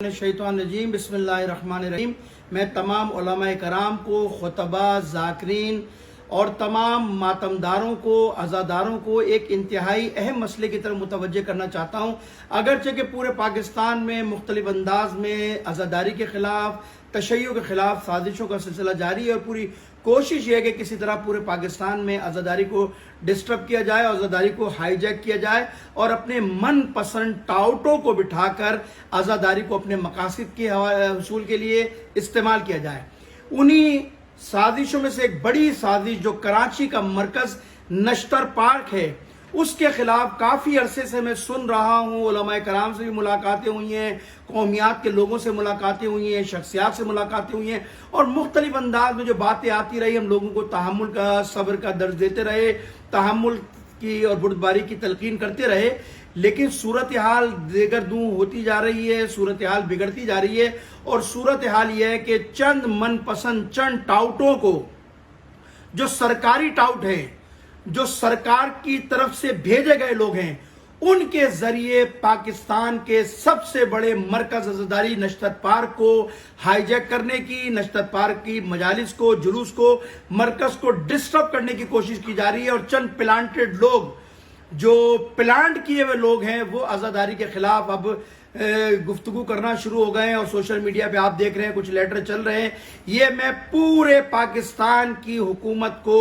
शैतानरजीम बिस्मिल्लाहिर्रहमानिर्रहीम। मैं तमाम उलमाए कराम को, खुतबा, ज़ाकिरीन और तमाम मातमदारों को, अज़ादारों को एक इंतहाई अहम मसले की तरफ मुतवज्जे करना चाहता हूँ। अगरचे कि पूरे पाकिस्तान में मुख्तलिफ अंदाज में अज़ादारी के ख़िलाफ़, तशय्युअ के ख़िलाफ़ साजिशों का सिलसिला जारी है और पूरी कोशिश ये है कि किसी तरह पूरे पाकिस्तान में आज़ादारी को डिस्टर्ब किया जाए, आज़ादारी को हाईजैक किया जाए और अपने मन पसंद टाउटों को बिठाकर आज़ादारी को अपने मकासद के हसूल के लिए इस्तेमाल किया जाए। उन्हीं साजिशों में से एक बड़ी साजिश जो कराची का मरकज़ नश्तर पार्क है, उसके खिलाफ काफ़ी अरसे से मैं सुन रहा हूँ। उलमाए कराम से भी मुलाकातें हुई हैं, कौमियात के लोगों से मुलाकातें हुई हैं, शख्सियात से मुलाकातें हुई हैं और मुख्तलिफ अंदाज में जो बातें आती रही, हम लोगों को तहम्मुल का, सब्र का दर्ज देते रहे, तहम्मुल की और बुर्दबारी की तलकीन करते रहे। लेकिन सूरत हाल देगर दूं होती जा रही है, सूरत हाल बिगड़ती जा रही है और सूरत हाल यह है कि चंद मनपसंद चंद टाउटों को, जो सरकारी टाउट हैं, जो सरकार की तरफ से भेजे गए लोग हैं, उनके जरिए पाकिस्तान के सबसे बड़े मरकज अज़ादारी नश्तर पार्क को हाईजैक करने की, नश्तर पार्क की मजालिस को, जुलूस को, मरकज को डिस्टर्ब करने की कोशिश की जा रही है। और चंद प्लांटेड लोग, जो प्लांट किए हुए लोग हैं, वो आज़ादारी के खिलाफ अब गुफ्तगू करना शुरू हो गए हैं और सोशल मीडिया पे आप देख रहे हैं कुछ लेटर चल रहे हैं। ये मैं पूरे पाकिस्तान की हुकूमत को,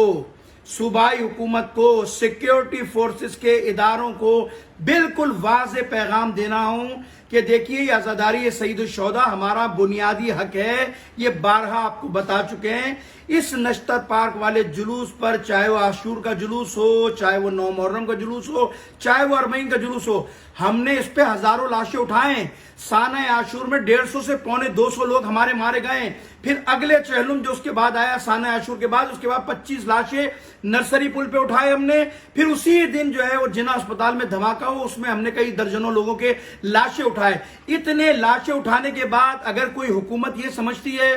सूबाई हुकूमत को, सिक्योरिटी फोर्सेस के इदारों को बिल्कुल वाज़े पैगाम देना हूं कि देखिए, ये आज़ादारी, ये सईद शुहदा हमारा बुनियादी हक है। ये बारहा आपको बता चुके हैं। इस नश्तर पार्क वाले जुलूस पर, चाहे वो आशूर का जुलूस हो, चाहे वो 9 मुहर्रम का जुलूस हो, चाहे वो अरमईन का जुलूस हो, हमने इस पे हजारों लाशें उठाए। साना आशूर में 150 से पौने 200 लोग हमारे मारे गए। फिर अगले चहलुम जो उसके बाद आया, साना आशूर के बाद, उसके बाद 25 लाशें नर्सरी पुल पे उठाए हमने। फिर उसी दिन जो है वो जिना अस्पताल में धमाका हो, उसमें हमने कई दर्जनों लोगों के लाशें उठाए। इतने लाशें उठाने के बाद अगर कोई हुकूमत ये समझती है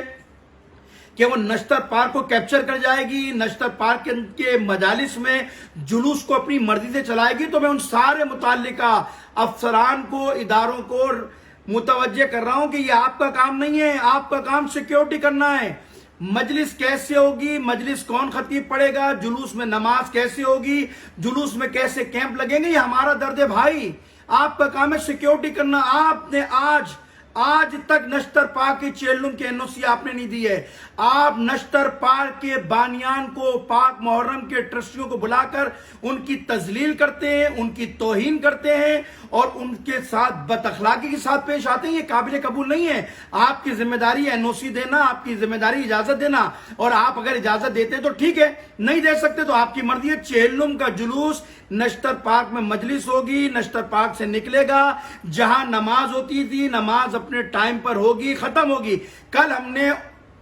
कि वो नश्तर पार्क को कैप्चर कर जाएगी, नश्तर पार्क के मजालिस में जुलूस को अपनी मर्जी से चलाएगी, तो मैं उन सारे मुताल्लिका अफसरान को, इदारों को मुतवज्जे कर रहा हूं कि ये आपका काम नहीं है। आपका काम सिक्योरिटी करना है। मजलिस कैसे होगी, मजलिस कौन खतीब पढ़ेगा, जुलूस में नमाज कैसे होगी, जुलूस में कैसे कैंप लगेंगे, ये हमारा दर्द है भाई। आपका काम है सिक्योरिटी करना। आपने आज तक नश्तर पार्क के चेलुम के एनओसी आपने नहीं दी है। आप नश्तर पार्क के बानियान को, पाक मुहर्रम के ट्रस्टियों को बुलाकर उनकी तजलील करते हैं, उनकी तौहीन करते हैं और उनके साथ बदअखलाकी के साथ पेश आते हैं। ये काबिल कबूल नहीं है। आपकी जिम्मेदारी एनओसी देना, आपकी जिम्मेदारी इजाजत देना, और आप अगर इजाजत देते हैं तो ठीक है, नहीं दे सकते तो आपकी मर्जी है। चेलुम का जुलूस नश्तर पार्क में मजलिस होगी, नश्तर पार्क से निकलेगा, जहां नमाज होती थी, नमाज अपने टाइम पर होगी, खत्म होगी। कल हमने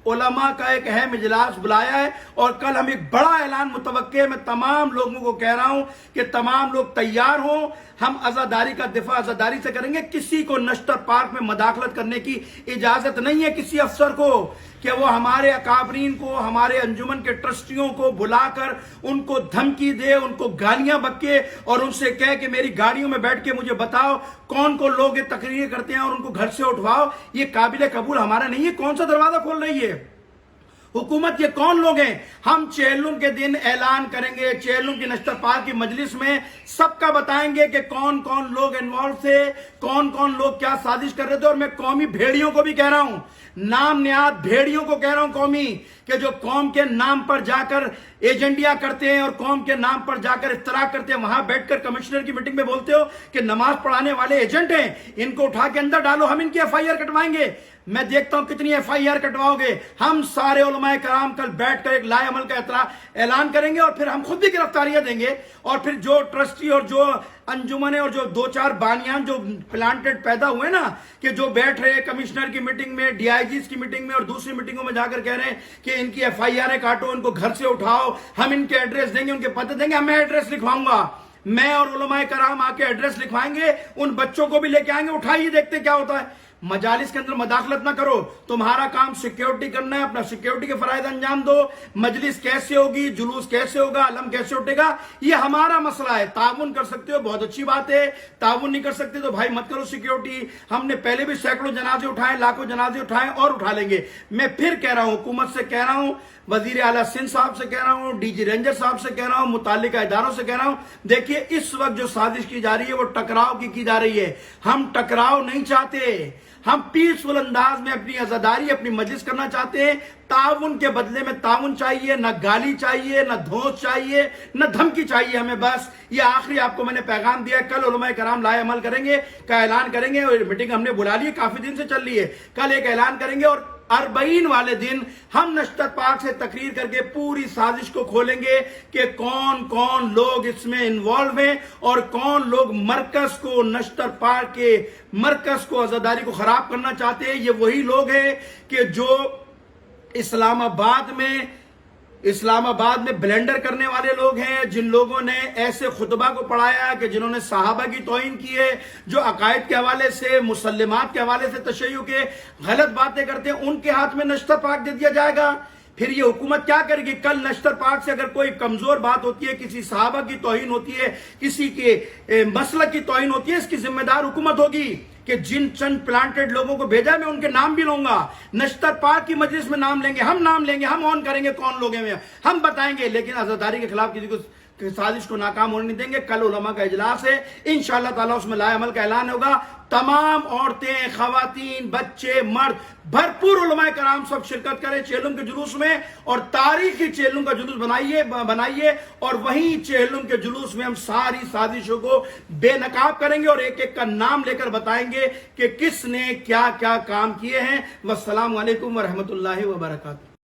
उलमा का एक अहम इजलास बुलाया है और कल हम एक बड़ा ऐलान मुतवक्के है। मैं तमाम लोगों को कह रहा हूं कि तमाम लोग तैयार हों। हम आज़ादारी का दिफा आज़ादारी से करेंगे। किसी को नश्तर पार्क में मदाखलत करने की इजाजत नहीं है किसी अफसर को, कि वो हमारे अकाबरीन को, हमारे अंजुमन के ट्रस्टियों को बुलाकर उनको धमकी दे, उनको गालियां बके और उनसे कहे कि मेरी गाड़ियों में बैठ के मुझे बताओ कौन कौन लोग ये तकरीरें करते हैं और उनको घर से उठवाओ। ये काबिल कबूल हमारा नहीं है। कौन सा दरवाजा खोल रही है हुकूमत? ये कौन लोग हैं? हम चेलुम के दिन ऐलान करेंगे, चेलुम की नश्तर पार्क की मजलिस में सबका बताएंगे कि कौन कौन लोग इन्वॉल्व थे, कौन कौन लोग क्या साजिश कर रहे थे। और मैं कौमी भेड़ियों को भी कह रहा हूं, नाम निहाद भेड़ियों को कह रहा हूं कौमी, कि जो कौम के नाम पर जाकर एजेंडिया करते हैं और कौम के नाम पर जाकर इफ्तरा करते हैं, वहां बैठकर कमिश्नर की मीटिंग में बोलते हो कि नमाज पढ़ाने वाले एजेंट हैं, इनको उठा के अंदर डालो, हम इनकी एफआईआर कटवाएंगे। मैं देखता हूं कितनी एफआईआर कटवाओगे। हम सारे उलमाए कराम कल बैठकर एक लाए अमल का ऐलान करेंगे और फिर हम खुद भी गिरफ्तारियां देंगे। और फिर जो ट्रस्टी और जो अंजुमन और जो 2-4 बानियान जो प्लांटेड पैदा हुए ना, कि जो बैठ रहे हैं कमिश्नर की मीटिंग में, डीआईजीज की मीटिंग में और दूसरी मीटिंगों में जाकर कह रहे हैं कि इनकी एफआईआर काटो, इनको घर से उठाओ, हम इनके एड्रेस देंगे, उनके पते देंगे। मैं एड्रेस लिखवाऊंगा, मैं और उलमाए कराम आके एड्रेस लिखवाएंगे, उन बच्चों को भी लेके आएंगे, उठाइए, देखते क्या होता है। मजालिस के अंदर मदाखलत ना करो। तुम्हारा काम सिक्योरिटी करना है, अपना सिक्योरिटी के फराइज अंजाम दो। मजलिस कैसे होगी, जुलूस कैसे होगा, अलम कैसे उठेगा, ये हमारा मसला है। ताउन कर सकते हो बहुत अच्छी बात है, ताउन नहीं कर सकते तो भाई मत करो सिक्योरिटी। हमने पहले भी सैकड़ों जनाजे उठाए, लाखों जनाजे उठाए और उठा लेंगे। मैं फिर कह रहा हूं, हुकूमत से कह रहा हूं, वजीर आला सिंध साहब से कह रहा हूं, डीजी रेंजर साहब से कह रहा हूं, मुताल्लिका इदारों से कह रहा हूं, देखिए इस वक्त जो साजिश की जा रही है वो टकराव की जा रही है। हम टकराव नहीं चाहते, हम पीसफुल अंदाज में अपनी आजादारी, अपनी मजलिस करना चाहते हैं। ताउन के बदले में ताउन चाहिए, न गाली चाहिए, न धौंस चाहिए, न धमकी चाहिए हमें। बस ये आखिरी आपको मैंने पैगाम दिया। कल उलमाए कराम लाए अमल करेंगे का ऐलान करेंगे, और मीटिंग हमने बुला ली है, काफी दिन से चल रही है। कल एक ऐलान करेंगे और 40 वाले दिन हम नश्तर पार्क से तकरीर करके पूरी साजिश को खोलेंगे कि कौन कौन लोग इसमें इन्वॉल्व हैं और कौन लोग मरकज को, नश्तर पार्क के मरकज को, आजादारी को खराब करना चाहते हैं। ये वही लोग हैं कि जो इस्लामाबाद में ब्लेंडर करने वाले लोग हैं, जिन लोगों ने ऐसे खुतबा को पढ़ाया कि जिन्होंने सहाबा की तौहीन की है, जो अकायद के हवाले से, मुसल्लिमात के हवाले से तशय्युह के गलत बातें करते हैं, उनके हाथ में नश्तर पाक दे दिया जाएगा। फिर ये हुकूमत क्या करेगी? कल नश्तर पाक से अगर कोई कमजोर बात होती है, किसी सहाबा की तौहीन होती है, किसी के मसलक की तौहीन होती है, इसकी जिम्मेदार हुकूमत होगी कि जिन चंद प्लांटेड लोगों को भेजा मैं उनके नाम भी लूंगा। नश्तर पाक की मजलिस में नाम लेंगे, हम नाम लेंगे, हम ऑन करेंगे कौन लोग हैं, हम बताएंगे, लेकिन आजादारी के खिलाफ किसी को साजिश को नाकाम होने नहीं देंगे। कल उलमा का इजलास है, इंशाअल्लाह ताला उसमें लाए अमल का ऐलान होगा। तमाम औरतें, खवातीन, बच्चे, मर्द, भरपूर उलमाए कराम सब शिरकत करें चेहलुम के जुलूस में, और तारीखी चेहलुम का जुलूस बनाइए और वहीं चेहलुम के जुलूस में हम सारी साजिशों को बेनकाब करेंगे और एक एक का नाम लेकर बताएंगे कि किसने क्या क्या काम किए हैं। वस्सलामु अलैकुम व रहमतुल्लाहि व बरकातहू।